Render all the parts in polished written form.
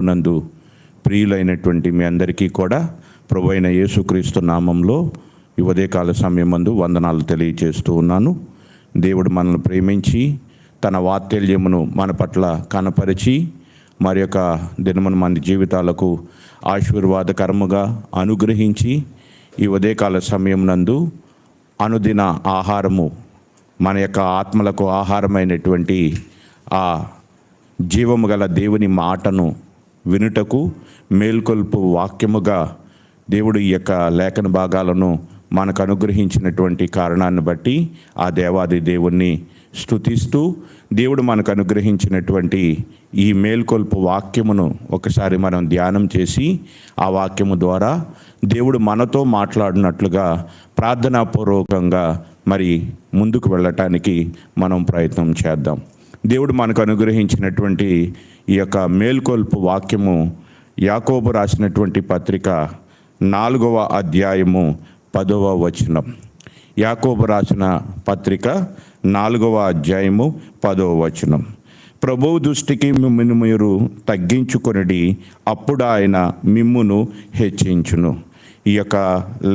నందు ప్రియులైనటువంటి మీ అందరికీ కూడా ప్రభు అయిన యేసుక్రీస్తు నామంలో ఈ ఉదయకాల సమయమందు వందనాలు తెలియజేస్తూ ఉన్నాను. దేవుడు మనల్ని ప్రేమించి తన వాత్సల్యమును మన పట్ల కనపరిచి మరి యొక్క దినమును మన జీవితాలకు ఆశీర్వాదకరముగా అనుగ్రహించి ఈ ఉదయకాల సమయం నందు అనుదిన ఆహారము మన యొక్క ఆత్మలకు ఆహారమైనటువంటి ఆ జీవము గల దేవుని మాటను వినుటకు మేల్కొల్పు వాక్యముగా దేవుడు ఈ యొక్క లేఖన భాగాలను మనకు అనుగ్రహించినటువంటి కారణాన్ని బట్టి ఆ దేవాది దేవుణ్ణి స్తుతిస్తూ దేవుడు మనకు అనుగ్రహించినటువంటి ఈ మేల్కొల్పు వాక్యమును ఒకసారి మనం ధ్యానం చేసి ఆ వాక్యము ద్వారా దేవుడు మనతో మాట్లాడినట్లుగా ప్రార్థనాపూర్వకంగా మరి ముందుకు వెళ్ళటానికి మనం ప్రయత్నం చేద్దాం. దేవుడు మనకు అనుగ్రహించినటువంటి ఈ యొక్క మేల్కొల్పు వాక్యము యాకోబు రాసినటువంటి పత్రిక 4వ అధ్యాయము 10వ వచనం. యాకోబు రాసిన పత్రిక 4వ అధ్యాయము 10వ వచనం. ప్రభువు దృష్టికి మిమ్మును మీరు తగ్గించుకొనిడి, అప్పుడు ఆయన మిమ్మును హెచ్చించును. ఈ యొక్క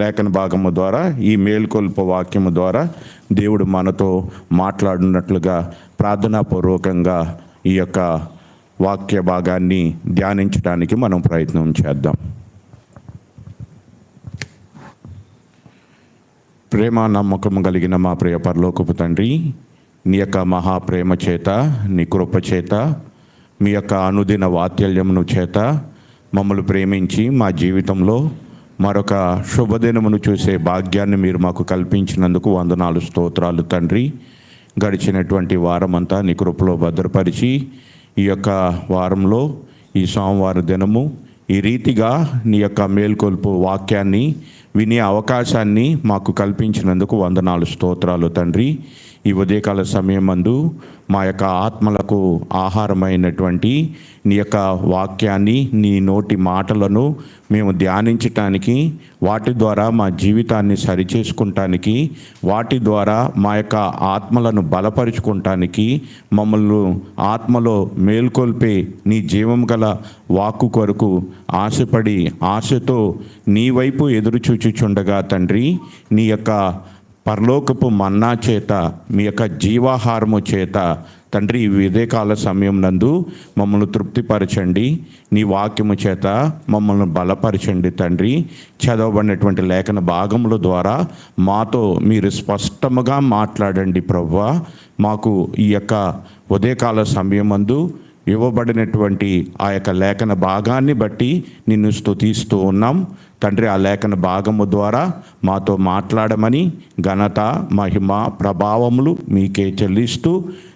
లేఖన భాగము ద్వారా ఈ మేల్కొల్పు వాక్యము ద్వారా దేవుడు మనతో మాట్లాడినట్లుగా ప్రార్థనాపూర్వకంగా ఈ యొక్క వాక్య భాగాన్ని ధ్యానించడానికి మనం ప్రయత్నం చేద్దాం. ప్రేమ నమ్మకం కలిగిన మా ప్రియ పరలోకపు తండ్రి, నీ యొక్క మహాప్రేమ చేత, నీ కృప చేత, మీ యొక్క అనుదిన వాత్సల్యమును చేత మమ్మల్ని ప్రేమించి మా జీవితంలో మరొక శుభదినమును చూసే భాగ్యాన్ని మీరు మాకు కల్పించినందుకు వందనాలు, స్తోత్రాలు తండ్రి. గడిచినటువంటి వారమంతా నీ కృపలో భద్రపరిచి ఈ యొక్క వారంలో ఈ సోమవారం దినము ఈ రీతిగా నీ యొక్క మేల్కొల్పు వాక్యాన్ని వినే అవకాశాన్ని మాకు కల్పించినందుకు వందనాలు, స్తోత్రాలు తండ్రి. ఈ ఉదయకాల సమయమందు మా యొక్క ఆత్మలకు ఆహారమైనటువంటి నీ యొక్క వాక్యాన్ని, నీ నోటి మాటలను మేము ధ్యానించటానికి, వాటి ద్వారా మా జీవితాన్ని సరిచేసుకుంటానికి, వాటి ద్వారా మా యొక్క ఆత్మలను బలపరుచుకుంటానికి, మమ్మల్ని ఆత్మలో మేల్కొల్పే నీ జీవం గల వాక్కు కొరకు ఆశపడి ఆశతో నీ వైపు ఎదురు చూచుచుండగా తండ్రి, నీ యొక్క పరలోకపు మన్నా చేత, మీ యొక్క జీవాహారము చేత తండ్రి ఈ ఉదయకాల సమయం నందు మమ్మల్ని తృప్తిపరచండి. నీ వాక్యము చేత మమ్మల్ని బలపరచండి తండ్రి. చదవబడినటువంటి లేఖన భాగముల ద్వారా మాతో మీరు స్పష్టముగా మాట్లాడండి ప్రభువా. మాకు ఈ యొక్క ఉదయకాల సమయమందు ఇవ్వబడినటువంటి ఆ యొక్క లేఖన భాగాన్ని బట్టి నిన్ను స్తుతిస్తూ ఉన్నాం తండ్రి. ఆ లేఖన భాగము ద్వారా మాతో మాట్లాడమని ఘనత, మహిమ, ప్రభావములు మీకే చెల్లిస్తూ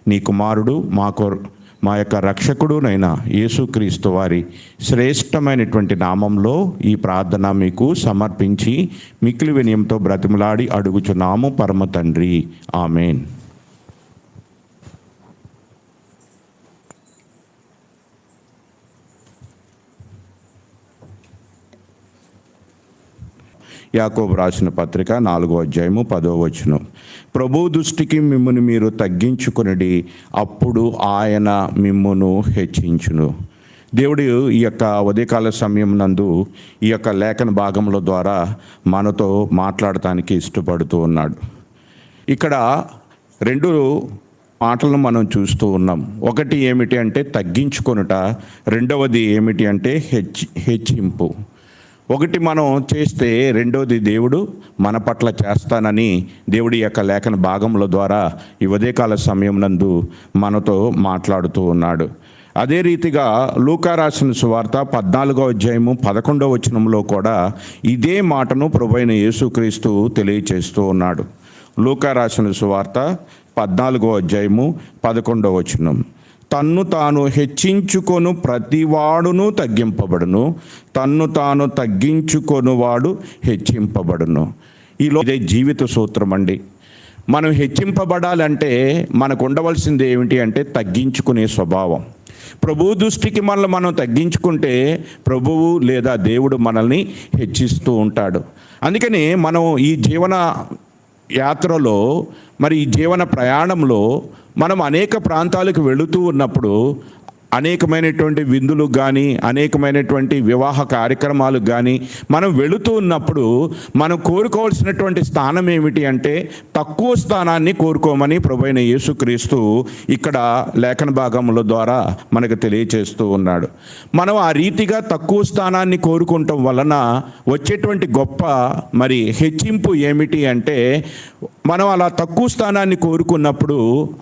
నీ కుమారుడు మా యొక్క రక్షకుడునైన యేసుక్రీస్తు వారి శ్రేష్టమైనటువంటి నామంలో ఈ ప్రార్థన మీకు సమర్పించి మిక్కిలి వినయంతో బ్రతిమలాడి అడుగుచున్నాము పరమ తండ్రి, ఆమెన్. యాకోబు రాసిన పత్రిక 4వ అధ్యాయము 10వ వచనం. ప్రభువు దృష్టికి మిమ్మును మీరు తగ్గించుకొనిడి, అప్పుడు ఆయన మిమ్మును హెచ్చించును. దేవుడు ఈ యొక్క ఉదయకాల సమయం నందు ఈ యొక్క లేఖన భాగముల ద్వారా మనతో మాట్లాడటానికి ఇష్టపడుతూ ఉన్నాడు. ఇక్కడ 2 మాటలను మనం చూస్తూ ఉన్నాం. ఒకటి ఏమిటి అంటే తగ్గించుకొనుట, రెండవది ఏమిటి అంటే హెచ్చింపు. ఒకటి మనం చేస్తే రెండోది దేవుడు మన పట్ల చేస్తానని దేవుడి యొక్క లేఖన భాగముల ద్వారా ఈ ఉదయకాల సమయం నందు మనతో మాట్లాడుతూ ఉన్నాడు. అదే రీతిగా లూకా రాసిన సువార్త 14వ అధ్యాయము 11వ వచనంలో కూడా ఇదే మాటను ప్రభువైన యేసుక్రీస్తు తెలియచేస్తూ ఉన్నాడు. లూకా రాసిన సువార్త 14వ అధ్యాయము 11వ వచనం. తన్ను తాను హెచ్చించుకొను ప్రతివాడును తగ్గింపబడును, తన్ను తాను తగ్గించుకొనువాడు హెచ్చింపబడును. ఇదే జీవిత సూత్రం అండి. మనం హెచ్చింపబడాలంటే మనకు ఉండవలసింది ఏమిటి అంటే తగ్గించుకునే స్వభావం. ప్రభువు దృష్టికి మనల్ని మనం తగ్గించుకుంటే ప్రభువు లేదా దేవుడు మనల్ని హెచ్చిస్తూ ఉంటాడు. అందుకని మనం ఈ జీవన యాత్రలో, మరి ఈ జీవన ప్రయాణంలో మనం అనేక ప్రాంతాలకు వెళుతూ ఉన్నప్పుడు అనేకమైనటువంటి విందులు కానీ అనేకమైనటువంటి వివాహ కార్యక్రమాలకు కానీ మనం వెళుతూ ఉన్నప్పుడు మనం కోరుకోవాల్సినటువంటి స్థానం ఏమిటి అంటే తక్కువ స్థానాన్ని కోరుకోమని ప్రభువైన యేసుక్రీస్తు ఇక్కడ లేఖన భాగముల ద్వారా మనకు తెలియచేస్తూ ఉన్నాడు. మనం ఆ రీతిగా తక్కువ స్థానాన్ని కోరుకుంటాం వలన వచ్చేటువంటి గొప్ప మరి హెచ్చింపు ఏమిటి అంటే మనం అలా తక్కువ స్థానాన్ని కోరుకున్నప్పుడు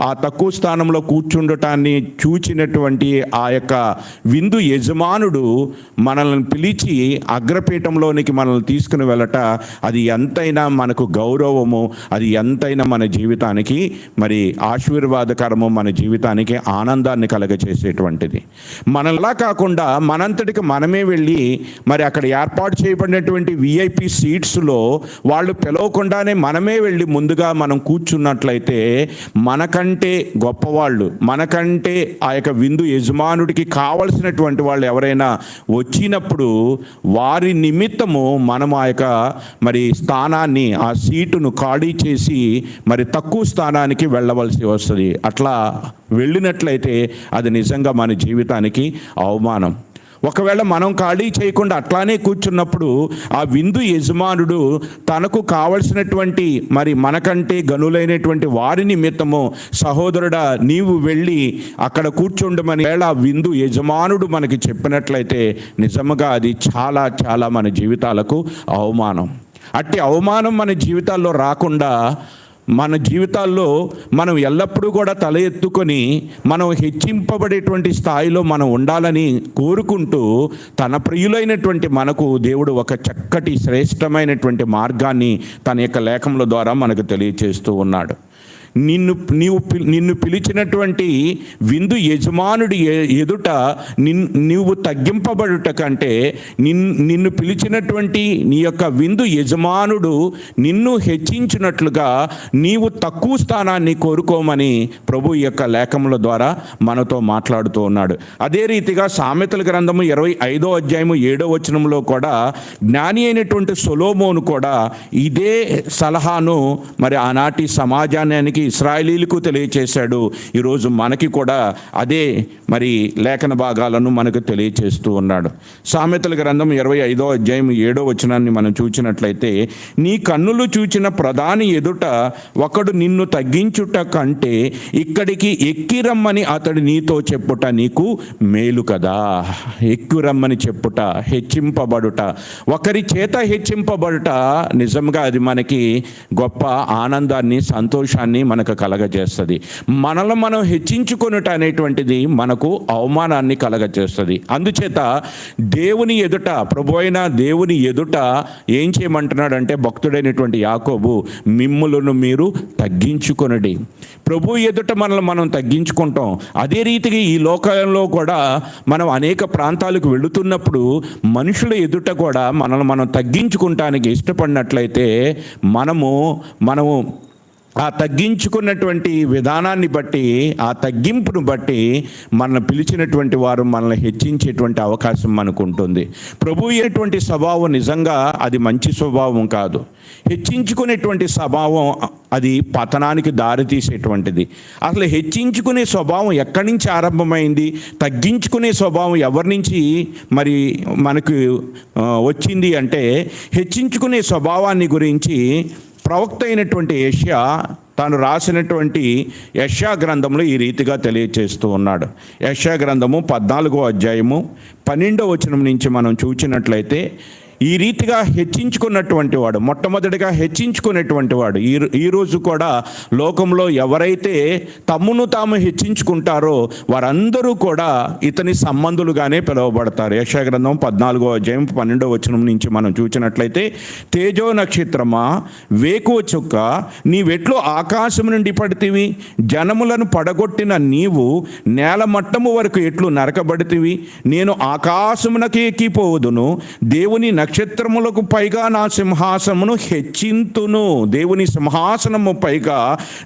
ఆ తక్కువ స్థానంలో కూర్చుండటాన్ని చూచినటువంటి ఆ యొక్క విందు యజమానుడు మనల్ని పిలిచి అగ్రపీఠంలోనికి మనల్ని తీసుకుని వెళ్ళట అది ఎంతైనా మనకు గౌరవము, అది ఎంతైనా మన జీవితానికి మరి ఆశీర్వాదకరము, మన జీవితానికి ఆనందాన్ని కలగచేసేటువంటిది. మనలా కాకుండా మనంతటికి మనమే వెళ్ళి మరి అక్కడ ఏర్పాటు చేయబడినటువంటి విఐపి సీట్స్లో వాళ్ళు పిలవకుండానే మనమే వెళ్ళి ముందుగా మనం కూర్చున్నట్లయితే మనకంటే గొప్పవాళ్ళు, మనకంటే ఆ యొక్క విందు యజమానుడికి కావలసినటువంటి వాళ్ళు ఎవరైనా వచ్చినప్పుడు వారి నిమిత్తము మనం ఆ యొక్క మరి స్థానాన్ని, ఆ సీటును ఖాళీ చేసి మరి తక్కువ స్థానానికి వెళ్ళవలసి వస్తుంది. అట్లా వెళ్ళినట్లయితే అది నిజంగా మన జీవితానికి అవమానం. ఒకవేళ మనం ఖాళీ చేయకుండా అట్లానే కూర్చున్నప్పుడు ఆ విందు యజమానుడు తనకు కావలసినటువంటి మరి మనకంటే గనులైనటువంటి వారి నిమిత్తము సహోదరుడా నీవు వెళ్ళి అక్కడ కూర్చుండమని వేళ విందు యజమానుడు మనకి చెప్పినట్లయితే నిజంగా అది చాలా చాలా మన జీవితాలకు అవమానం. అట్టి అవమానం మన జీవితాల్లో రాకుండా మన జీవితాల్లో మనం ఎల్లప్పుడూ కూడా తల ఎత్తుకొని మనం హెచ్చింపబడేటువంటి స్థాయిలో మనం ఉండాలని కోరుకుంటూ తన ప్రియులైనటువంటి మనకు దేవుడు ఒక చక్కటి శ్రేష్టమైనటువంటి మార్గాన్ని తన యొక్క లేఖముల ద్వారా మనకు తెలియచేస్తూ ఉన్నాడు. నిన్ను పిలిచినటువంటి విందు యజమానుడి ఎదుట నీవు తగ్గింపబడుట కంటే నిన్ను పిలిచినటువంటి నీ యొక్క విందు యజమానుడు నిన్ను హెచ్చించినట్లుగా నీవు తక్కువ స్థానాన్ని కోరుకోమని ప్రభు యొక్క లేఖముల ద్వారా మనతో మాట్లాడుతూ ఉన్నాడు. అదే రీతిగా సామెతల గ్రంథము 25వ అధ్యాయము 7వ వచనంలో కూడా జ్ఞాని అయినటువంటి సొలొమోను కూడా ఇదే సలహాను మరి ఆనాటి సమాజానికి ఇశ్రాయేలీలకు తెలియచేశాడు. ఈరోజు మనకి కూడా అదే మరి లేఖన భాగాలను మనకు తెలియచేస్తూ ఉన్నాడు. సామెతల గ్రంథం 25వ అధ్యాయం 7వ వచనాన్ని మనం చూచినట్లయితే నీ కన్నులు చూచిన ప్రధాని ఎదుట ఒకడు నిన్ను తగ్గించుట కంటే ఇక్కడికి ఎక్కిరమ్మని అతడు నీతో చెప్పుట నీకు మేలు కదా. ఎక్కిరమ్మని చెప్పుట, హెచ్చింపబడుట, ఒకరి చేత హెచ్చింపబడుట నిజంగా అది మనకి గొప్ప ఆనందాన్ని, సంతోషాన్ని మనకు కలగజేస్తుంది. మనల్ని మనం హెచ్చించుకొనుట అనేటువంటిది మనకు అవమానాన్ని కలగజేస్తుంది. అందుచేత దేవుని ఎదుట, ప్రభు అయిన దేవుని ఎదుట ఏం చేయమంటున్నాడంటే భక్తుడైనటువంటి యాకోబు, మిమ్ములను మీరు తగ్గించుకొనుడి. ప్రభు ఎదుట మనల్ని మనం తగ్గించుకుంటాం. అదే రీతిగా ఈ లోకంలో కూడా మనం అనేక ప్రాంతాలకు వెళుతున్నప్పుడు మనుషుల ఎదుట కూడా మనల్ని మనం తగ్గించుకుంటానికి ఇష్టపడినట్లయితే మనము ఆ తగ్గించుకున్నటువంటి విధానాన్ని బట్టి, ఆ తగ్గింపును బట్టి మనల్ని పిలిచినటువంటి వారు మనల్ని హెచ్చించేటువంటి అవకాశం మనకు ఉంటుంది. ప్రభు అయినటువంటి స్వభావం నిజంగా అది మంచి స్వభావం కాదు. హెచ్చించుకునేటువంటి స్వభావం అది పతనానికి దారితీసేటువంటిది. అసలు హెచ్చించుకునే స్వభావం ఎక్కడి నుంచి ఆరంభమైంది, తగ్గించుకునే స్వభావం ఎవరి నుంచి మరి మనకు వచ్చింది అంటే హెచ్చించుకునే స్వభావాన్ని గురించి ప్రవక్త అయినటువంటి యెషయా తాను రాసినటువంటి యెషయా గ్రంథంలో ఈ రీతిగా తెలియచేస్తూ ఉన్నాడు. యెషయా గ్రంథము 14వ అధ్యాయము 12వ వచనం నుంచి మనం చూచినట్లయితే ఈ రీతిగా హెచ్చించుకున్నటువంటి వాడు, మొట్టమొదటిగా హెచ్చించుకునేటువంటి వాడు. ఈరోజు కూడా లోకంలో ఎవరైతే తమ్మును తాము హెచ్చించుకుంటారో వారందరూ కూడా ఇతని సంబంధులుగానే పిలువబడతారు. యెషయా గ్రంథం 14వ అధ్యాయం 12వ వచనం నుంచి మనం చూసినట్లయితే తేజో నక్షత్రమా, వేకువ చుక్క, నీవెట్లు ఆకాశం నుండి పడితివి, జనములను పడగొట్టిన నీవు నేల మట్టము వరకు ఎట్లు నరకబడితివి. నేను ఆకాశమునకి ఎక్కిపోవదును, దేవుని నక్షత్రములకు పైగా నా సింహాసనమును హెచ్చింతును. దేవుని సింహాసనము పైగా,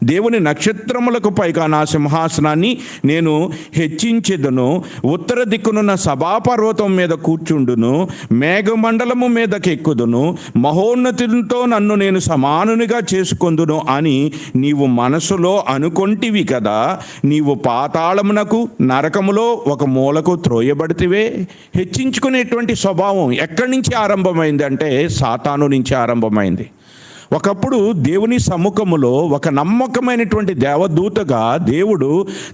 దేవుని నక్షత్రములకు పైగా నా సింహాసనాన్ని నేను హెచ్చించెదను. ఉత్తర దిక్కునున్న సభాపర్వతం మీద కూర్చుండును, మేఘమండలము మీదకి ఎక్కుదును, మహోన్నతితో నన్ను నేను సమానునిగా చేసుకొందును అని నీవు మనసులో అనుకొంటివి కదా. నీవు పాతాళమునకు నరకములో ఒక మూలకు త్రోయబడితివే. హెచ్చించుకునేటువంటి స్వభావం ఎక్కడి నుంచి ఆరంభమైంది అంటే సాతాను నుంచి ఆరంభమైంది. ఒకప్పుడు దేవుని సముఖములో ఒక నమ్మకమైనటువంటి దేవదూతగా దేవుడు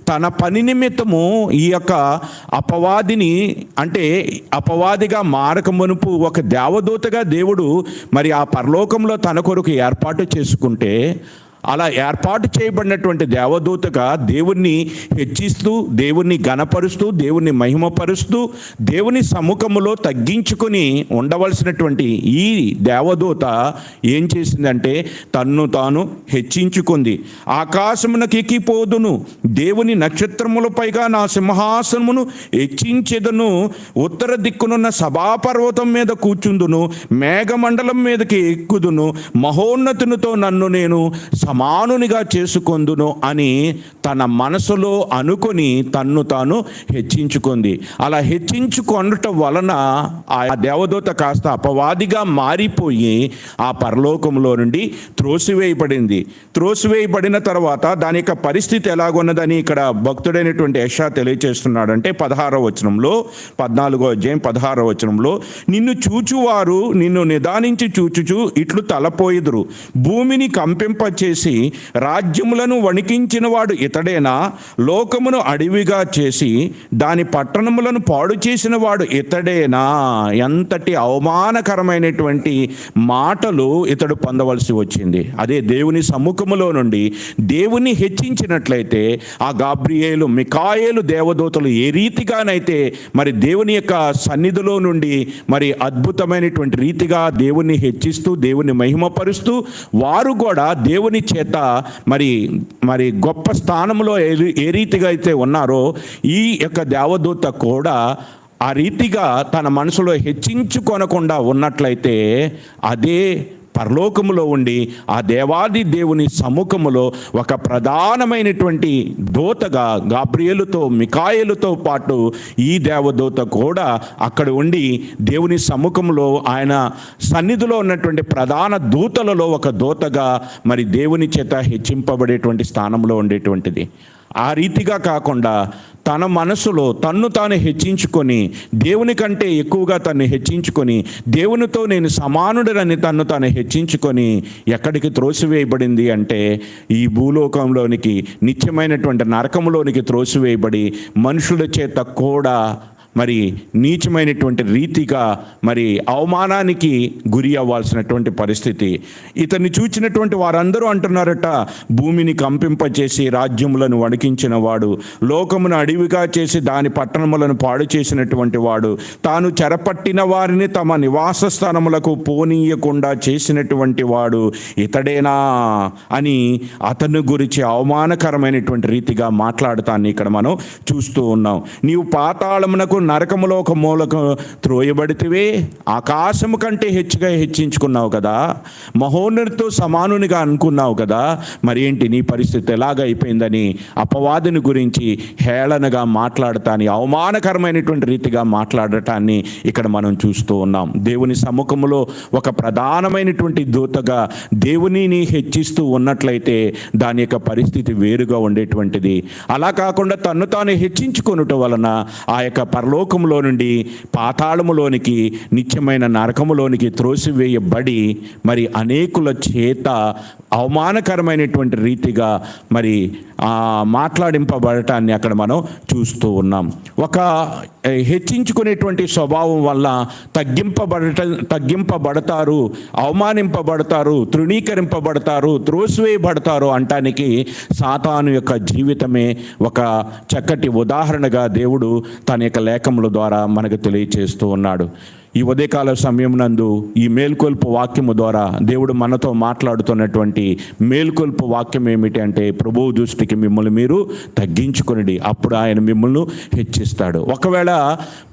తన పని నిమిత్తము ఈ యొక్క అపవాదిని, అంటే అపవాదిగా మారక మునుపు ఒక దేవదూతగా దేవుడు మరి ఆ పరలోకంలో తన కొరకు ఏర్పాటు చేసుకుంటే, అలా ఏర్పాటు చేయబడినటువంటి దేవదూతగా దేవుణ్ణి హెచ్చిస్తూ, దేవుణ్ణి ఘనపరుస్తూ, దేవుణ్ణి మహిమపరుస్తూ, దేవుని సముఖములో తగ్గించుకొని ఉండవలసినటువంటి ఈ దేవదూత ఏం చేసిందంటే తన్ను తాను హెచ్చించుకుంది. ఆకాశమునకు ఎక్కిపోదును, దేవుని నక్షత్రముల పైగా నా సింహాసనమును హెచ్చించెదను. ఉత్తర దిక్కునున్న సభాపర్వతం మీద కూర్చుందును, మేఘమండలం మీదకి ఎక్కుదును, మహోన్నతునితో నన్ను నేను సమానునిగా చేసుకొందును అని తన మనసులో అనుకొని తన్ను తాను హెచ్చించుకుంది. అలా హెచ్చించుకొనటం వలన ఆ దేవదూత కాస్త అపవాదిగా మారిపోయి ఆ పరలోకంలో నుండి త్రోసివేయబడింది. త్రోసివేయబడిన తర్వాత దాని యొక్క పరిస్థితి ఎలాగున్నదని ఇక్కడ భక్తుడైనటువంటి యెషయా తెలియజేస్తున్నాడంటే 16వ వచనంలో, 14వ అధ్యాయం 16వ వచనంలో, నిన్ను చూచువారు నిన్ను నిదానించి చూచుచు ఇట్లు తలపోయిదురు, భూమిని కంపింపచేసి రాజ్యములను వణికించిన వాడు ఇతడేనా? లోకమును అడవిగా చేసి దాని పట్టణములను పాడు చేసిన వాడు ఇతడేనా? ఎంతటి అవమానకరమైనటువంటి మాటలు ఇతడు పొందవలసి వచ్చింది. అదే దేవుని సముఖములో నుండి దేవుని హెచ్చించినట్లయితే ఆ గాబ్రియేలు, మికాయేలు దేవదూతలు ఏ రీతిగానైతే మరి దేవుని యొక్క సన్నిధిలో నుండి మరి అద్భుతమైనటువంటి రీతిగా దేవుని హెచ్చిస్తూ, దేవుని మహిమపరుస్తూ, వారు కూడా దేవుని చేత మరి గొప్ప స్థానంలో ఏ రీతిగా అయితే ఉన్నారో ఈ యొక్క దేవదూత కూడా ఆ రీతిగా తన మనసులో హెచ్చించుకొనకుండా ఉన్నట్లయితే అదే పరలోకములో ఉండి ఆ దేవాది దేవుని సముఖములో ఒక ప్రధానమైనటువంటి దూతగా గాబ్రియేలుతో, మికాయేలుతో పాటు ఈ దేవదూత కూడా అక్కడ ఉండి దేవుని సముఖంలో ఆయన సన్నిధిలో ఉన్నటువంటి ప్రధాన దూతలలో ఒక దూతగా మరి దేవుని చేత హెచ్చింపబడేటువంటి స్థానంలో ఉండేటువంటిది. ఆ రీతిగా కాకుండా తన మనసులో తన్ను తాను హెచ్చించుకొని, దేవుని కంటే ఎక్కువగా తను హెచ్చించుకొని, దేవునితో నేను సమానుడని తన్ను తాను హెచ్చించుకొని ఎక్కడికి త్రోసివేయబడింది అంటే ఈ భూలోకంలోనికి, నిత్యమైనటువంటి నరకంలోనికి త్రోసివేయబడి మనుషుల చేత కూడా మరి నీచమైనటువంటి రీతిగా మరి అవమానానికి గురి అవ్వాల్సినటువంటి పరిస్థితి. ఇతన్ని చూచినటువంటి వారందరూ అంటున్నారట, భూమిని కంపింపచేసి రాజ్యములను వణికించిన వాడు, లోకమును అడవిగా చేసి దాని పట్టణములను పాడు చేసినటువంటి వాడు, తాను చెరపట్టిన వారిని తమ నివాస స్థానములకు పోనీయకుండా చేసినటువంటి వాడు ఇతడేనా అని అతని గురించి అవమానకరమైనటువంటి రీతిగా మాట్లాడుతాన్ని ఇక్కడ మనం చూస్తూ ఉన్నాం. నీవు పాతాళమునకు, నరకములో ఒక మూలకు త్రోయబడితివే, ఆకాశము కంటే హెచ్చుగా హెచ్చించుకున్నావు కదా, మహోన్నతితో సమానునిగా అనుకున్నావు కదా, మరి ఏంటి నీ పరిస్థితి ఎలాగ అయిపోయిందని అపవాదిని గురించి హేళనగా మాట్లాడటాన్ని, అవమానకరమైనటువంటి రీతిగా మాట్లాడటాన్ని ఇక్కడ మనం చూస్తూ ఉన్నాం. దేవుని సముఖములో ఒక ప్రధానమైనటువంటి దూతగా దేవునిని హెచ్చిస్తూ ఉన్నట్లయితే దాని యొక్క పరిస్థితి వేరుగా ఉండేటువంటిది. అలా కాకుండా తన్ను తాను హెచ్చించుకొనుట వలన ఆ యొక్క పరలోకములో నుండి పాతాళములోనికి, నిత్యమైన నరకములోనికి త్రోసివేయబడి మరి అనేకుల చేత అవమానకరమైనటువంటి రీతిగా మరి మాట్లాడింపబడటాన్ని అక్కడ మనం చూస్తూ ఉన్నాం. ఒక హెచ్చించుకునేటువంటి స్వభావం వల్ల తగ్గింపబడతారు, అవమానింపబడతారు, తృణీకరింపబడతారు, త్రోసివేయబడతారు అంటానికి సాతాను యొక్క జీవితమే ఒక చక్కటి ఉదాహరణగా దేవుడు తన యొక్క లేఖముల ద్వారా మనకు తెలియచేస్తూ ఉన్నాడు. ఈ ఉదయకాల సమయం నందు ఈ మేల్కొల్పు వాక్యము ద్వారా దేవుడు మనతో మాట్లాడుతున్నటువంటి మేల్కొల్పు వాక్యం ఏమిటి అంటే, ప్రభువు దృష్టికి మిమ్మల్ని మీరు తగ్గించుకొనిడి, అప్పుడు ఆయన మిమ్మల్ని హెచ్చిస్తాడు. ఒకవేళ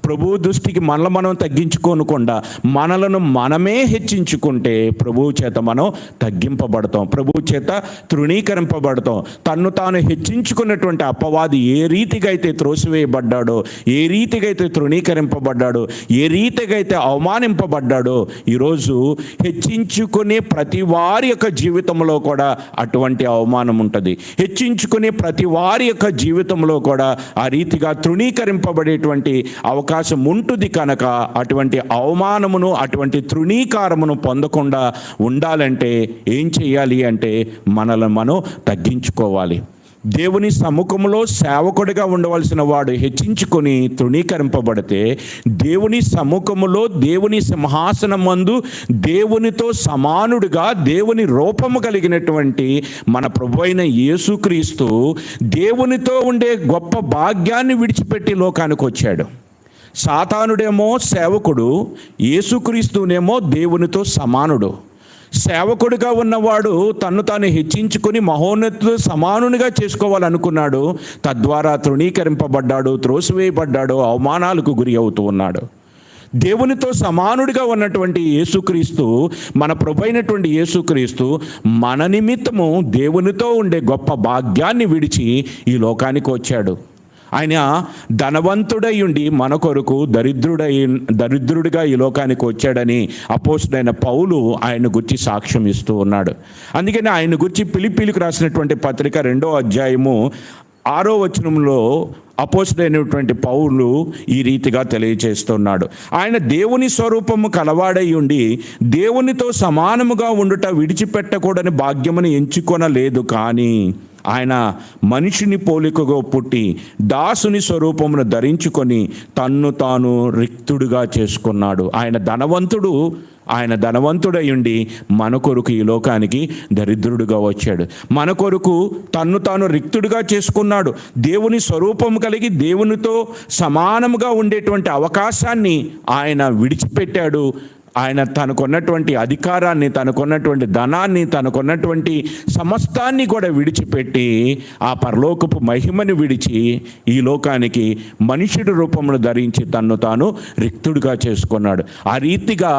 ప్రభువు దృష్టికి మనల్ని మనం తగ్గించుకోనకుండా మనలను మనమే హెచ్చించుకుంటే ప్రభువు చేత మనం తగ్గింపబడతాం, ప్రభువు చేత తృణీకరింపబడతాం. తన్ను తాను హెచ్చించుకున్నటువంటి అపవాది ఏ రీతిగా అయితే త్రోసివేయబడ్డాడో, ఏ రీతిగా అయితే తృణీకరింపబడ్డాడో, ఏ రీతిగా అయితే అవమానింపబడ్డాడో, ఈరోజు హెచ్చించుకునే ప్రతి వారి యొక్క జీవితంలో కూడా అటువంటి అవమానం ఉంటుంది. హెచ్చించుకునే ప్రతి వారి యొక్క జీవితంలో కూడా ఆ రీతిగా తృణీకరింపబడేటువంటి అవకాశం ఉంటుంది. కనుక అటువంటి అవమానమును, అటువంటి తృణీకారమును పొందకుండా ఉండాలంటే ఏం చేయాలి అంటే, మనల్ని మనం తగ్గించుకోవాలి. దేవుని సముఖంలో సేవకుడిగా ఉండవలసిన వాడు హెచ్చించుకొని తృణీకరింపబడితే, దేవుని సముఖములో దేవుని సింహాసనమందు దేవునితో సమానుడిగా దేవుని రూపము కలిగినటువంటి మన ప్రభువైన యేసుక్రీస్తు దేవునితో ఉండే గొప్ప భాగ్యాన్ని విడిచిపెట్టి లోకానికి వచ్చాడు. సాతానుడేమో సేవకుడు, యేసుక్రీస్తునేమో దేవునితో సమానుడు. సేవకుడిగా ఉన్నవాడు తన్ను తాను హెచ్చించుకొని మహోన్నతుడు సమానునిగా చేసుకోవాలనుకున్నాడు. తద్వారా తృణీకరింపబడ్డాడు, త్రోసివేయబడ్డాడు, అవమానాలకు గురి అవుతూ ఉన్నాడు. దేవునితో సమానుడిగా ఉన్నటువంటి యేసుక్రీస్తు, మన ప్రభువైనటువంటి యేసుక్రీస్తు మన నిమిత్తము దేవునితో ఉండే గొప్ప భాగ్యాన్ని విడిచి ఈ లోకానికి వచ్చాడు. ఆయన ధనవంతుడై ఉండి మన కొరకు దరిద్రుడిగా ఈ లోకానికి వచ్చాడని అపోస్తలుడైన పౌలు ఆయన గురించి సాక్ష్యం ఇస్తూ ఉన్నాడు. అందుకని ఆయన గురించి ఫిలిప్పీలకు రాసినటువంటి పత్రిక 2వ అధ్యాయము 6వ వచనంలో అపోస్తలుడైనటువంటి పౌలు ఈ రీతిగా తెలియజేస్తున్నాడు. ఆయన దేవుని స్వరూపము కలవాడై ఉండి దేవునితో సమానముగా ఉండుట విడిచిపెట్టకూడని భాగ్యమును ఎంచుకొనలేదు, కానీ ఆయన మనిషిని పోలికగా పుట్టి దాసుని స్వరూపమును ధరించుకొని తన్ను తాను రిక్తుడుగా చేసుకున్నాడు. ఆయన ధనవంతుడై ఉండి మన కొరకు ఈ లోకానికి దరిద్రుడుగా వచ్చాడు. మన కొరకు తన్ను తాను రిక్తుడుగా చేసుకున్నాడు. దేవుని స్వరూపం కలిగి దేవునితో సమానముగా ఉండేటువంటి అవకాశాన్ని ఆయన విడిచిపెట్టాడు. ఆయన తనకున్నటువంటి అధికారాన్ని, తనకున్నటువంటి ధనాన్ని, తనకున్నటువంటి సమస్తాన్ని కూడా విడిచిపెట్టి ఆ పరలోకపు మహిమని విడిచి ఈ లోకానికి మనుషుడి రూపమును ధరించి తన్ను తాను రిక్తుడిగా చేసుకున్నాడు. ఆ రీతిగా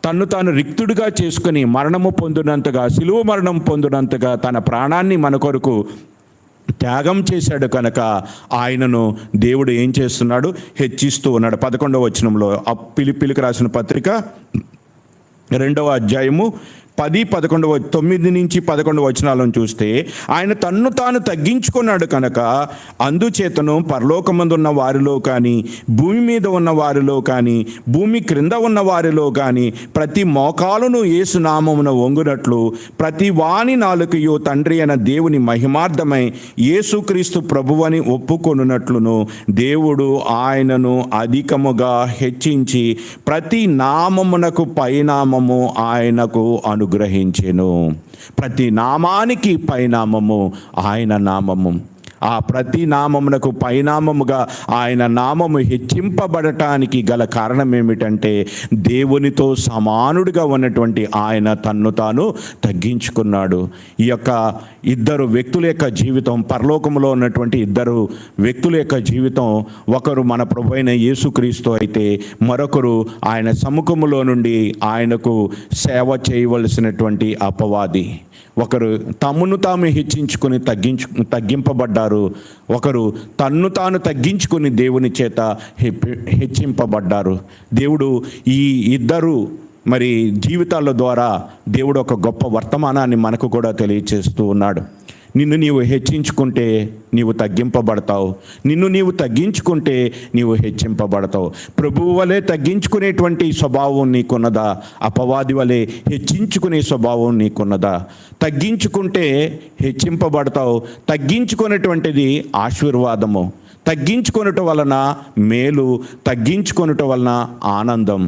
తన్ను తాను రిక్తుడిగా చేసుకుని మరణము పొందినంతగా, శిలువ మరణం పొందినంతగా తన ప్రాణాన్ని మన కొరకు త్యాగం చేశాడు. కనుక ఆయనను దేవుడు ఏం చేస్తున్నాడు? హెచ్చిస్తూ ఉన్నాడు. 11వ వచనంలో ఫిలిప్పీలకు రాసిన పత్రిక 2వ అధ్యాయము 10, 11, 9 నుంచి 11 వచనాలను చూస్తే, ఆయన తన్ను తాను తగ్గించుకున్నాడు కనుక అందుచేతను పరలోకమందున్న వారిలో కానీ, భూమి మీద ఉన్న వారిలో కానీ, భూమి క్రింద ఉన్న వారిలో కానీ ప్రతి మోకాలును యేసు నామమున వంగునట్లు ప్రతి వాని నాలుకయు తండ్రి అయిన దేవుని మహిమార్థమై యేసుక్రీస్తు ప్రభువని ఒప్పుకొనున్నట్లును దేవుడు ఆయనను అధికముగా హెచ్చించి ప్రతి నామమునకు పైనామము ఆయనకు అనుగ్రహించెను. ప్రతి నామానికి పైనామము ఆయన నామము. ఆ ప్రతి నామమునకు పైనామముగా ఆయన నామము హెచ్చింపబడటానికి గల కారణం ఏమిటంటే, దేవునితో సమానుడిగా ఉన్నటువంటి ఆయన తన్ను తాను తగ్గించుకున్నాడు. ఈ యొక్క ఇద్దరు వ్యక్తుల యొక్క జీవితం, పరలోకంలో ఉన్నటువంటి ఇద్దరు వ్యక్తుల యొక్క జీవితం, ఒకరు మన ప్రభువైన యేసుక్రీస్తు అయితే మరొకరు ఆయన సముఖములో నుండి ఆయనకు సేవ చేయవలసినటువంటి అపవాది. ఒకరు తమను తాము హెచ్చించుకొని తగ్గింపబడ్డారు, ఒకరు తన్ను తాను తగ్గించుకొని దేవుని చేత హెచ్చింపబడ్డారు. దేవుడు ఈ ఇద్దరు మరి జీవితాల ద్వారా దేవుడు ఒక గొప్ప వర్తమానాన్ని మనకు కూడా తెలియచేస్తూ ఉన్నాడు. నిన్ను నీవు హెచ్చించుకుంటే నీవు తగ్గింపబడతావు, నిన్ను నీవు తగ్గించుకుంటే నీవు హెచ్చింపబడతావు. ప్రభువు వలె తగ్గించుకునేటువంటి స్వభావం నీకున్నదా? అపవాది వలె హెచ్చించుకునే స్వభావం నీకున్నదా? తగ్గించుకుంటే హెచ్చింపబడతావు. తగ్గించుకునేటువంటిది ఆశీర్వాదము. తగ్గించుకొనుట వలన మేలు, తగ్గించుకొనుట వలన ఆనందం.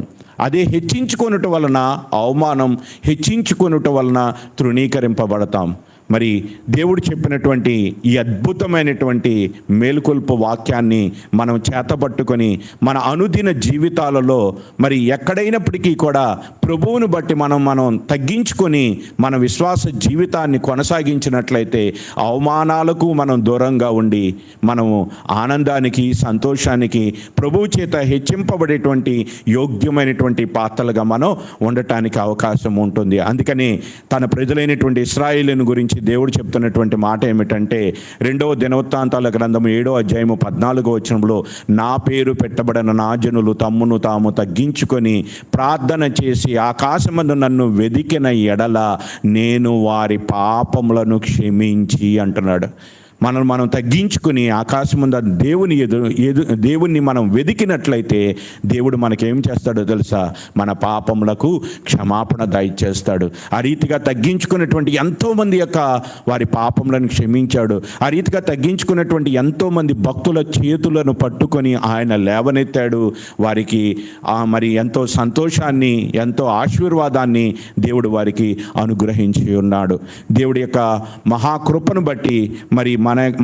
అదే హెచ్చించుకొనుట వలన అవమానం, హెచ్చించుకొనుట వలన తృణీకరింపబడతాం. మరి దేవుడు చెప్పినటువంటి ఈ అద్భుతమైనటువంటి మేలుకొల్పు వాక్యాన్ని మనం చేతబట్టుకొని మన అనుదిన జీవితాలలో మరి ఎక్కడైనప్పటికీ కూడా ప్రభువును బట్టి మనం తగ్గించుకొని మన విశ్వాస జీవితాన్ని కొనసాగించినట్లయితే అవమానాలకు మనం దూరంగా ఉండి మనము ఆనందానికి, సంతోషానికి, ప్రభువు చేత హెచ్చింపబడేటువంటి యోగ్యమైనటువంటి పాత్రలుగా మనం ఉండటానికి అవకాశం ఉంటుంది. అందుకని తన ప్రజలైనటువంటి ఇశ్రాయేలును గురించి దేవుడు చెప్తున్నటువంటి మాట ఏమిటంటే 2వ దినవృత్తాంతాల గ్రంథము 7వ అధ్యాయము 14వ వచనంలో, నా పేరు పెట్టబడిన నా జనులు తమ్మును తాము తగ్గించుకొని ప్రార్థన చేసి ఆకాశమందు నన్ను వెదికిన ఎడల నేను వారి పాపములను క్షమించి అంటున్నాడు. మనం తగ్గించుకుని ఆకాశముందు దేవుణ్ణి మనం వెదికినట్లయితే దేవుడు మనకేం చేస్తాడో తెలుసా? మన పాపములకు క్షమాపణ దయచేస్తాడు. ఆ రీతిగా తగ్గించుకున్నటువంటి ఎంతోమంది వారి పాపములను క్షమించాడు. ఆ రీతిగా తగ్గించుకున్నటువంటి ఎంతోమంది భక్తుల చేతులను పట్టుకొని ఆయన లేవనెత్తాడు. వారికి మరి ఎంతో సంతోషాన్ని, ఎంతో ఆశీర్వాదాన్ని దేవుడు వారికి అనుగ్రహించి ఉన్నాడు. దేవుడి యొక్క మహాకృపను బట్టి మరి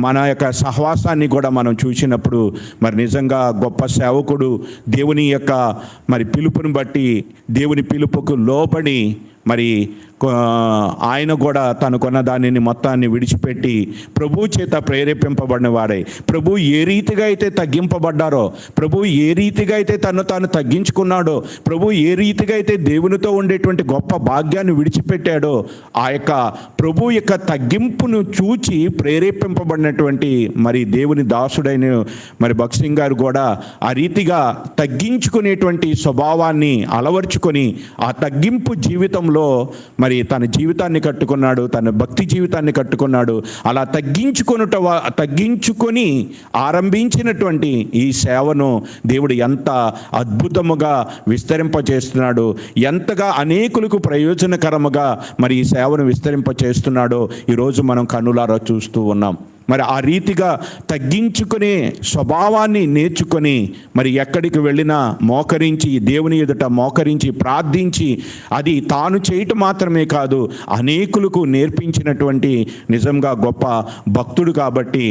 మన యొక్క సహవాసాన్ని కూడా మనం చూసినప్పుడు మరి నిజంగా గొప్ప సేవకుడు దేవుని యొక్క మరి పిలుపుని బట్టి, దేవుని పిలుపుకు లోబడి మరి ఆయన కూడా తనకున్న దానిని మొత్తాన్ని విడిచిపెట్టి ప్రభు చేత ప్రేరేపింపబడిన వాడే. ప్రభు ఏ రీతిగా అయితే తగ్గింపబడ్డారో, ప్రభు ఏ రీతిగా అయితే తాను తగ్గించుకున్నాడో, ప్రభు ఏ రీతిగా అయితే దేవునితో ఉండేటువంటి గొప్ప భాగ్యాన్ని విడిచిపెట్టాడో, ఆ యొక్క ప్రభు యొక్క తగ్గింపును చూచి ప్రేరేపింపబడినటువంటి మరి దేవుని దాసుడైన మరి భగత్ సింగ్ గారు కూడా ఆ రీతిగా తగ్గించుకునేటువంటి స్వభావాన్ని అలవర్చుకొని ఆ తగ్గింపు జీవితంలో మరి తన జీవితాన్ని కట్టుకున్నాడు, తన భక్తి జీవితాన్ని కట్టుకున్నాడు. అలా తగ్గించుకొని ఆరంభించినటువంటి ఈ సేవను దేవుడు ఎంత అద్భుతముగా విస్తరింపచేస్తున్నాడు, ఎంతగా అనేకులకు ప్రయోజనకరముగా మరి ఈ సేవను విస్తరింపచేస్తున్నాడో ఈరోజు మనం కన్నులారా చూస్తూ ఉన్నాం. మరి ఆ రీతిగా తగ్గించుకునే స్వభావాన్ని నేర్చుకొని మరి ఎక్కడికి వెళ్ళినా మోకరించి, దేవుని ఎదుట మోకరించి ప్రార్థించి, అది తాను చేయటం మాత్రమే కాదు అనేకులకు నేర్పించినటువంటి నిజంగా గొప్ప భక్తుడు కాబట్టి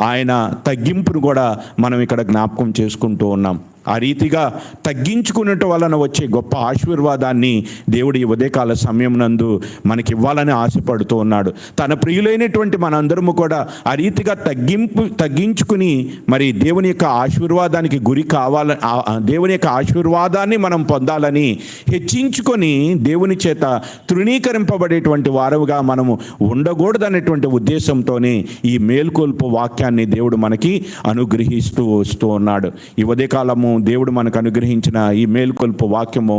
ఆయన తగ్గింపును కూడా మనం ఇక్కడ జ్ఞాపకం చేసుకుంటూ ఉన్నాం. ఆ రీతిగా తగ్గించుకున్నట్టు వలన వచ్చే గొప్ప ఆశీర్వాదాన్ని దేవుడి ఉదయకాల సమయం నందు మనకి ఇవ్వాలని ఆశపడుతూ ఉన్నాడు. తన ప్రియులైనటువంటి మనందరము కూడా ఆ రీతిగా తగ్గించుకుని మరి దేవుని యొక్క ఆశీర్వాదానికి గురి కావాలని, దేవుని యొక్క ఆశీర్వాదాన్ని మనం పొందాలని హెచ్చించుకొని దేవుని చేత తృణీకరింపబడేటువంటి వారుగా మనము ఉండకూడదనేటువంటి ఉద్దేశంతోనే ఈ మేల్కొల్పు వాక్యాన్ని దేవుడు మనకి అనుగ్రహిస్తూ వస్తూ ఉన్నాడు. ఈ ఉదయకాలము దేవుడు మనకు అనుగ్రహించిన ఈ మేల్కొల్పు వాక్యము,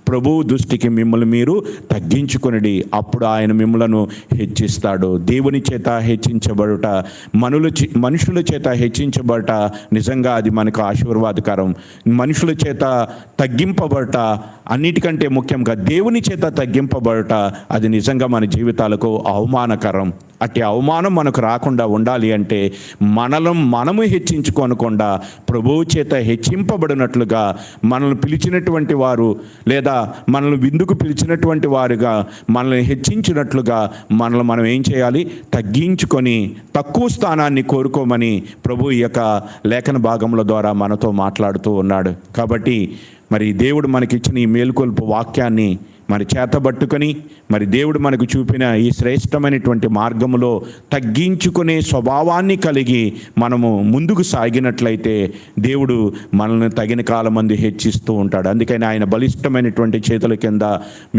ప్రభువు దృష్టికి మిమ్మల్ని మీరు తగ్గించుకొనిడి, అప్పుడు ఆయన మిమ్మలను హెచ్చిస్తాడు. దేవుని చేత హెచ్చించబడుట, మనుషుల చేత హెచ్చించబడుట నిజంగా అది మనకు ఆశీర్వాదకరం. మనుషుల చేత తగ్గింపబడుట అన్నిటికంటే ముఖ్యంగా దేవుని చేత తగ్గింపబడుట అది నిజంగా మన జీవితాలకు అవమానకరం. అట్టి అవమానం మనకు రాకుండా ఉండాలి అంటే మనము హెచ్చించుకోనకుండా ప్రభువు చేత హెచ్చింపబడినట్లుగా, మనల్ని పిలిచినటువంటి వారు లేదా మనల్ని విందుకు పిలిచినటువంటి వారుగా మనల్ని హెచ్చించినట్లుగా మనం ఏం చేయాలి? తగ్గించుకొని తక్కువ స్థానాన్ని కోరుకోమని ప్రభు ఈ యొక్క లేఖన భాగముల ద్వారా మనతో మాట్లాడుతూ ఉన్నాడు. కాబట్టి మరి దేవుడు మనకిచ్చిన ఈ మేల్కొల్పు వాక్యాన్ని మరి చేతబట్టుకొని మరి దేవుడు మనకు చూపిన ఈ శ్రేష్టమైనటువంటి మార్గములో తగ్గించుకునే స్వభావాన్ని కలిగి మనము ముందుకు సాగినట్లయితే దేవుడు మనల్ని తగిన కాలమందు హెచ్చిస్తూ ఉంటాడు. అందుకని ఆయన బలిష్టమైనటువంటి చేతుల కింద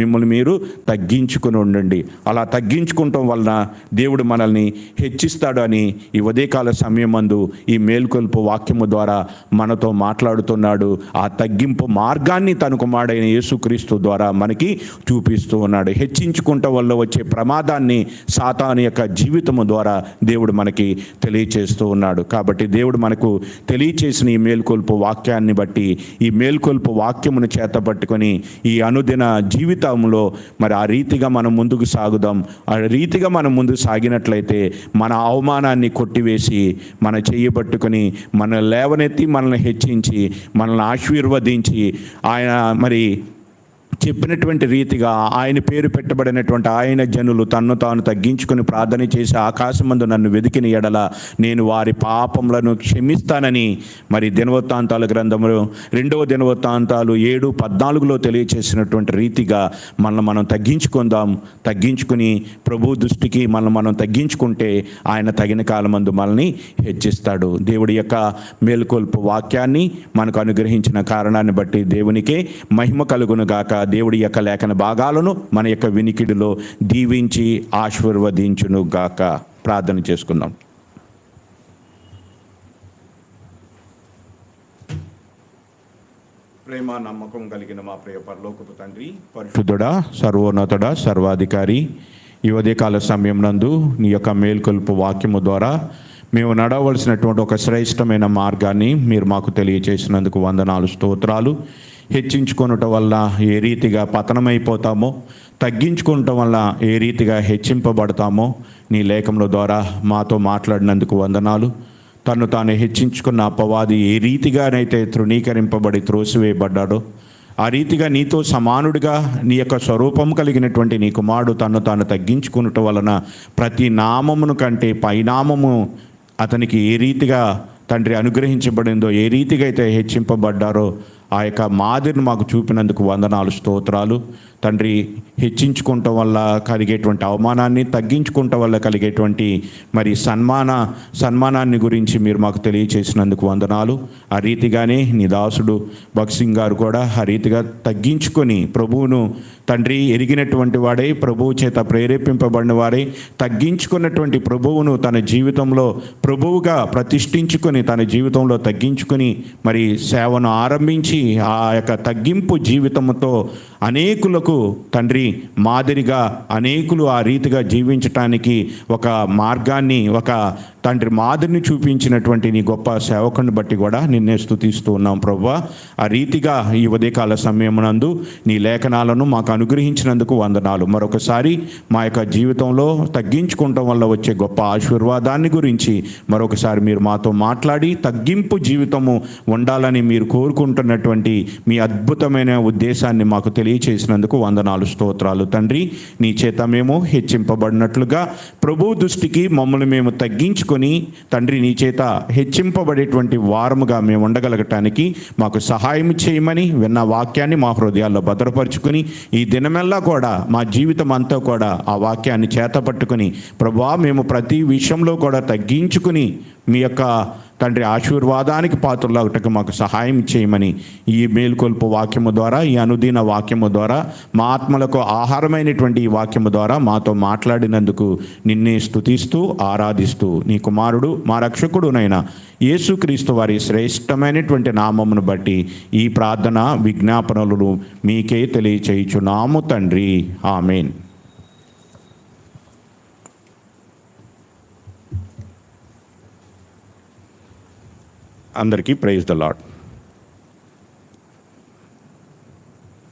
మిమ్మల్ని మీరు తగ్గించుకుని ఉండండి. అలా తగ్గించుకుంటాం వలన దేవుడు మనల్ని హెచ్చిస్తాడు అని ఈ ఉదయకాల సమయమందు ఈ మేల్కొల్పు వాక్యము ద్వారా మనతో మాట్లాడుతున్నాడు. ఆ తగ్గింపు మార్గాన్ని తన కుమారుడైన యేసుక్రీస్తు ద్వారా మనకి చూపిస్తూ ఉన్నాడు. హెచ్చించుకుంటా వల్ల వచ్చే ప్రమాదాన్ని సాతాను యొక్క జీవితము ద్వారా దేవుడు మనకి తెలియచేస్తూ ఉన్నాడు. కాబట్టి దేవుడు మనకు తెలియచేసిన ఈ మేల్కొల్పు వాక్యాన్ని బట్టి, ఈ మేల్కొల్పు వాక్యమును చేతపట్టుకొని ఈ అనుదిన జీవితంలో మరి ఆ రీతిగా మనం ముందుకు సాగుదాం. ఆ రీతిగా మనం ముందుకు సాగినట్లయితే మన అవమానాన్ని కొట్టివేసి మన చేయబట్టుకొని మనల్ని లేవనెత్తి మనల్ని హెచ్చించి మనల్ని ఆశీర్వదించి ఆయన మరి చెప్పినటువంటి రీతిగా ఆయన పేరు పెట్టబడినటువంటి ఆయన జనులు తన్ను తాను తగ్గించుకొని ప్రార్థన చేసి ఆకాశమందు నన్ను వెదికిన ఎడల నేను వారి పాపములను క్షమిస్తానని మరి దినవృత్తాంతాల గ్రంథములు 2వ దినవృత్తాంతాలు 7:14 తెలియచేసినటువంటి రీతిగా మనం తగ్గించుకుందాం. తగ్గించుకుని ప్రభు దృష్టికి మనం తగ్గించుకుంటే ఆయన తగిన కాలమందు మనల్ని హెచ్చిస్తాడు. దేవుడి యొక్క మేలుకొల్పు వాక్యాన్ని మనకు అనుగ్రహించిన కారణాన్ని బట్టి దేవునికే మహిమ కలుగును గాక. దేవుడి యొక్క లేఖన భాగాలను మన యొక్క వినికిడిలో దీవించి ఆశీర్వదించును గాక. ప్రార్థన చేసుకుందాం. ప్రేమ నమ్మకం కలిగిన మా ప్రియ పరలోకపు తండ్రి, పరిశుద్ధుడా, సర్వోన్నతుడా, సర్వాధికారి, ఈ ఉదయకాల సమయం నందు నీ యొక్క మేల్కొల్పు వాక్యము ద్వారా మేము నడవలసినటువంటి ఒక శ్రేష్టమైన మార్గాన్ని మీరు మాకు తెలియచేసినందుకు వందనాలు, స్తోత్రాలు. హెచ్చించుకొనటం వల్ల ఏ రీతిగా పతనమైపోతామో, తగ్గించుకోవటం వల్ల ఏ రీతిగా హెచ్చింపబడతామో నీ లేఖముల ద్వారా మాతో మాట్లాడినందుకు వందనాలు. తను తాను హెచ్చించుకున్న అపవాది ఏ రీతిగానైతే తృణీకరింపబడి త్రోసివేయబడ్డాడో ఆ రీతిగా నీతో సమానుడిగా నీ యొక్క స్వరూపం కలిగినటువంటి నీ కుమారుడు తను తాను తగ్గించుకునటం వలన ప్రతి నామమును కంటే పైనామము అతనికి ఏ రీతిగా తండ్రి అనుగ్రహించబడిందో, ఏ రీతిగా అయితే హెచ్చింపబడ్డారో ఆ యొక్క మాదిరిని మాకు చూపినందుకు వందనాలు, స్తోత్రాలు. తండ్రి, హెచ్చించుకోవటం వల్ల కలిగేటువంటి అవమానాన్ని, తగ్గించుకోవటం వల్ల కలిగేటువంటి మరి సన్మానాన్ని గురించి మీరు మాకు తెలియచేసినందుకు వందనాలు. ఆ రీతిగానే నీ దాసుడు భక్సింగ్ గారు కూడా ఆ రీతిగా తగ్గించుకొని ప్రభువును తండ్రి ఎరిగినటువంటి వాడే, ప్రభువు చేత ప్రేరేపింపబడిన వారే, తగ్గించుకున్నటువంటి ప్రభువును తన జీవితంలో ప్రభువుగా ప్రతిష్ఠించుకొని తన జీవితంలో తగ్గించుకొని మరి సేవను ఆరంభించి ఆ యొక్క తగ్గింపు జీవితంతో అనేకులకు తండ్రి మాదిరిగా అనేకులు ఆ రీతిగా జీవించటానికి ఒక మార్గాన్ని, ఒక తండ్రి మాదిరిని చూపించినటువంటి నీ గొప్ప సేవకుని బట్టి కూడా నిన్నే స్తుతిస్తూ ఉన్నాం ప్రభువా. ఆ రీతిగా ఈ ఉదయకాల సమయమునందు నీ లేఖనాలను మాకు అనుగ్రహించినందుకు వందనాలు. మరొకసారి మా యొక్క జీవితంలో తగ్గించుకోవటం వల్ల వచ్చే గొప్ప ఆశీర్వాదాన్ని గురించి మరొకసారి మీరు మాతో మాట్లాడి తగ్గింపు జీవితము ఉండాలని మీరు కోరుకుంటున్నటువంటి మీ అద్భుతమైన ఉద్దేశాన్ని మాకు తెలియచేసినందుకు వందనాలు, స్తోత్రాలు. తండ్రి, నీ చేత మేము హెచ్చింపబడినట్లుగా ప్రభు దృష్టికి మమ్మల్ని మేము తగ్గించుకొని తండ్రి నీ చేత హెచ్చింపబడేటువంటి వారముగా మేము ఉండగలగటానికి మాకు సహాయం చేయమని విన్న వాక్యాన్ని మా హృదయాల్లో భద్రపరుచుకొని ఈ దినమెల్లా కూడా మా జీవితం అంతా కూడా ఆ వాక్యాన్ని చేతపట్టుకుని ప్రభువా మేము ప్రతి విషయంలో కూడా తగ్గించుకుని మీ యొక్క తండ్రి ఆశీర్వాదానికి పాత్రలాగటకు మాకు సహాయం చేయమని ఈ మేల్కొల్పు వాక్యము ద్వారా, ఈ అనుదిన వాక్యము ద్వారా, మా ఆత్మలకు ఆహారమైనటువంటి ఈ వాక్యము ద్వారా మాతో మాట్లాడినందుకు నిన్నే స్తుతిస్తూ ఆరాధిస్తూ నీ కుమారుడు మా రక్షకుడునైన యేసుక్రీస్తు వారి శ్రేష్టమైనటువంటి నామమును బట్టి ఈ ప్రార్థన విజ్ఞాపనలను మీకే తెలియచేయుచున్నాము తండ్రి. ఆమేన్. అందరికీ ప్రైజ్ ద లార్డ్.